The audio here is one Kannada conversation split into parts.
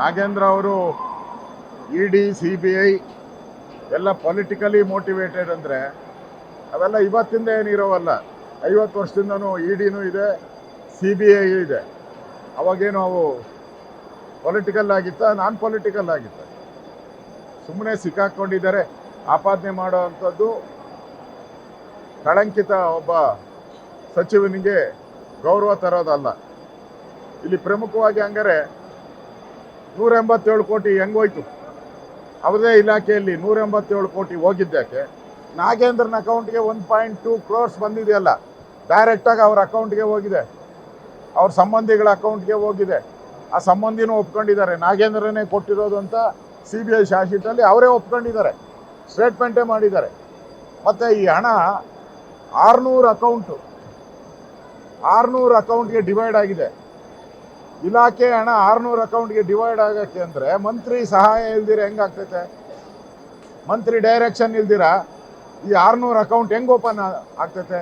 ನಾಗೇಂದ್ರ ಅವರು ಇಡಿ CBI ಎಲ್ಲ ಪೊಲಿಟಿಕಲಿ ಮೋಟಿವೇಟೆಡ್ ಅಂದರೆ ಅವೆಲ್ಲ ಇವತ್ತಿಂದ ಏನಿರೋವಲ್ಲ. 50 ವರ್ಷದಿಂದನೂ ಇಡಿನೂ ಇದೆ, CBI ಇದೆ. ಅವಾಗೇನು ಅವು ಪೊಲಿಟಿಕಲ್ ಆಗಿತ್ತ, ನಾನ್ ಪೊಲಿಟಿಕಲ್ ಆಗಿತ್ತ? ಸುಮ್ಮನೆ ಸಿಕ್ಕಾಕೊಂಡಿದ್ದಾರೆ. ಆಪಾದನೆ ಮಾಡೋ ಅಂಥದ್ದು ಕಳಂಕಿತ ಒಬ್ಬ ಸಚಿವನಿಗೆ ಗೌರವ ತರೋದಲ್ಲ. ಇಲ್ಲಿ ಪ್ರಮುಖವಾಗಿ ಹಂಗಾರೆ 187 ಕೋಟಿ ಹೆಂಗೋಯ್ತು? ಅವರದೇ ಇಲಾಖೆಯಲ್ಲಿ 187 ಕೋಟಿ ಹೋಗಿದ್ದಕ್ಕೆ ನಾಗೇಂದ್ರನ ಅಕೌಂಟ್ಗೆ 1.2 crores ಬಂದಿದೆಯಲ್ಲ, ಡೈರೆಕ್ಟಾಗಿ ಅವ್ರ ಅಕೌಂಟ್ಗೆ ಹೋಗಿದೆ, ಅವ್ರ ಸಂಬಂಧಿಗಳ ಅಕೌಂಟ್ಗೆ ಹೋಗಿದೆ. ಆ ಸಂಬಂಧಿನೂ ಒಪ್ಕೊಂಡಿದ್ದಾರೆ, ನಾಗೇಂದ್ರನೇ ಕೊಟ್ಟಿರೋದು ಅಂತ CBI ಚಾರ್ಜ್ ಶೀಟಲ್ಲಿ ಅವರೇ ಒಪ್ಕೊಂಡಿದ್ದಾರೆ, ಸ್ಟೇಟ್ಮೆಂಟೇ ಮಾಡಿದ್ದಾರೆ. ಮತ್ತು ಈ ಹಣ 600 ಅಕೌಂಟ್ಗೆ ಡಿವೈಡ್ ಆಗಿದೆ. ಇಲಾಖೆ ಹಣ 600 ಅಕೌಂಟ್ಗೆ ಡಿವೈಡ್ ಆಗೋಕ್ಕೆ ಅಂದರೆ ಮಂತ್ರಿ ಸಹಾಯ ಇಲ್ದಿರ ಹೆಂಗಾಗ್ತೈತೆ? ಮಂತ್ರಿ ಡೈರೆಕ್ಷನ್ ಇಲ್ದಿರ ಈ 600 ಅಕೌಂಟ್ ಹೆಂಗೆ ಓಪನ್ ಆಗ್ತೈತೆ?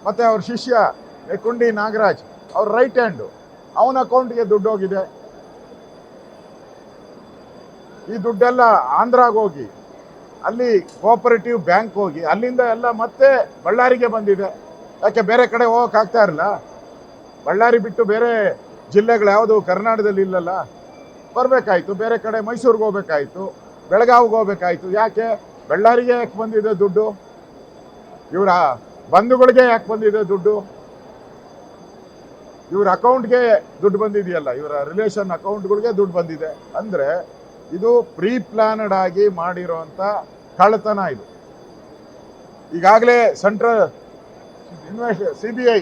ಮತ್ತು ಅವ್ರ ಶಿಷ್ಯ ಕುಂಡಿ ನಾಗರಾಜ್, ಅವ್ರ ರೈಟ್ ಹ್ಯಾಂಡು, ಅವನ ಅಕೌಂಟ್ಗೆ ದುಡ್ಡು ಹೋಗಿದೆ. ಈ ದುಡ್ಡೆಲ್ಲ ಆಂಧ್ರಾಗೆ ಹೋಗಿ, ಅಲ್ಲಿ ಕೋಆಪರೇಟಿವ್ ಬ್ಯಾಂಕ್ ಹೋಗಿ, ಅಲ್ಲಿಂದ ಎಲ್ಲ ಮತ್ತೆ ಬಳ್ಳಾರಿಗೆ ಬಂದಿದೆ. ಯಾಕೆ ಬೇರೆ ಕಡೆ ಹೋಗೋಕ್ಕಾಗ್ತಾ ಇರಲ್ಲ? ಬಳ್ಳಾರಿ ಬಿಟ್ಟು ಬೇರೆ ಜಿಲ್ಲೆಗಳು ಯಾವುದು ಕರ್ನಾಟಕದಲ್ಲಿ ಇಲ್ಲಲ್ಲ, ಬರಬೇಕಾಯ್ತು. ಬೇರೆ ಕಡೆ ಮೈಸೂರಿಗೆ ಹೋಗ್ಬೇಕಾಯ್ತು, ಬೆಳಗಾವಿಗೆ ಹೋಗ್ಬೇಕಾಯ್ತು. ಯಾಕೆ ಬಳ್ಳಾರಿಗೆ ಯಾಕೆ ಬಂದಿದೆ ದುಡ್ಡು? ಇವರ ಬಂಧುಗಳಿಗೆ ಯಾಕೆ ಬಂದಿದೆ ದುಡ್ಡು? ಇವ್ರ ಅಕೌಂಟ್ಗೆ ದುಡ್ಡು ಬಂದಿದೆಯಲ್ಲ, ಇವರ ರಿಲೇಷನ್ ಅಕೌಂಟ್ಗಳಿಗೆ ದುಡ್ಡು ಬಂದಿದೆ. ಅಂದರೆ ಇದು ಪ್ರೀ ಪ್ಲಾನಡ್ ಆಗಿ ಮಾಡಿರೋಂಥ ಕಳ್ಳತನ ಇದು. ಈಗಾಗಲೇ ಸೆಂಟ್ರಲ್ CBI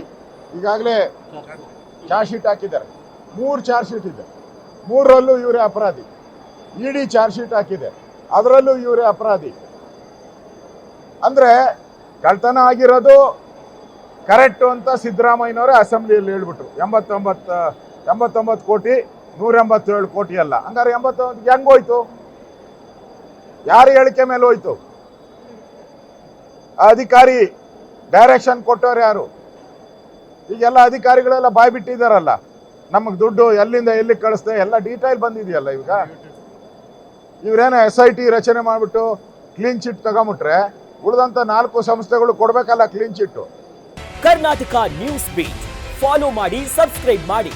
ಈಗಾಗಲೇ ಚಾರ್ಜ್ ಶೀಟ್ ಹಾಕಿದ್ದಾರೆ. 3 ಚಾರ್ಜ್ ಶೀಟ್ ಇದೆ, 3ರಲ್ಲೂ ಇವರೇ ಅಪರಾಧಿ. ಇಡಿ ಚಾರ್ಜ್ ಶೀಟ್ ಹಾಕಿದೆ, ಅದರಲ್ಲೂ ಇವರೇ ಅಪರಾಧಿ. ಅಂದರೆ ಕಳ್ತನ ಆಗಿರೋದು ಕರೆಕ್ಟು ಅಂತ ಸಿದ್ದರಾಮಯ್ಯನವರೇ ಅಸೆಂಬ್ಲಿಯಲ್ಲಿ ಹೇಳ್ಬಿಟ್ರು. 89 ಕೋಟಿ 187 ಕೋಟಿ ಅಲ್ಲ. ಹಂಗಾರೆ 89 ಹೆಂಗೆ ಹೋಯ್ತು? ಯಾರು ಹೇಳಿಕೆ ಮೇಲೆ ಹೋಯ್ತು? ಅಧಿಕಾರಿ ಡೈರೆಕ್ಷನ್ ಕೊಟ್ಟವ್ರು ಯಾರು? ಈಗೆಲ್ಲ ಅಧಿಕಾರಿಗಳೆಲ್ಲ ಬಾಯ್ ಬಿಟ್ಟಿದ್ದಾರಲ್ಲ, ನಮಗೆ ದುಡ್ಡು ಎಲ್ಲಿಂದ ಎಲ್ಲಿಗೆ ಕಳಿಸ್ದೆ ಎಲ್ಲ ಡೀಟೇಲ್ ಬಂದಿದೆಯಲ್ಲ. ಈಗ ಇವರೇನೋ SIT ರಚನೆ ಮಾಡಿಬಿಟ್ಟು ಕ್ಲೀನ್ ಚಿಟ್ ತಗೊಂಬಿಟ್ರೆ ಉಳಿದಂಥ 4 ಸಂಸ್ಥೆಗಳು ಕೊಡಬೇಕಲ್ಲ clean chit. Karnataka news beat follow ಮಾಡಿ, ಸಬ್ಸ್ಕ್ರೈಬ್ ಮಾಡಿ.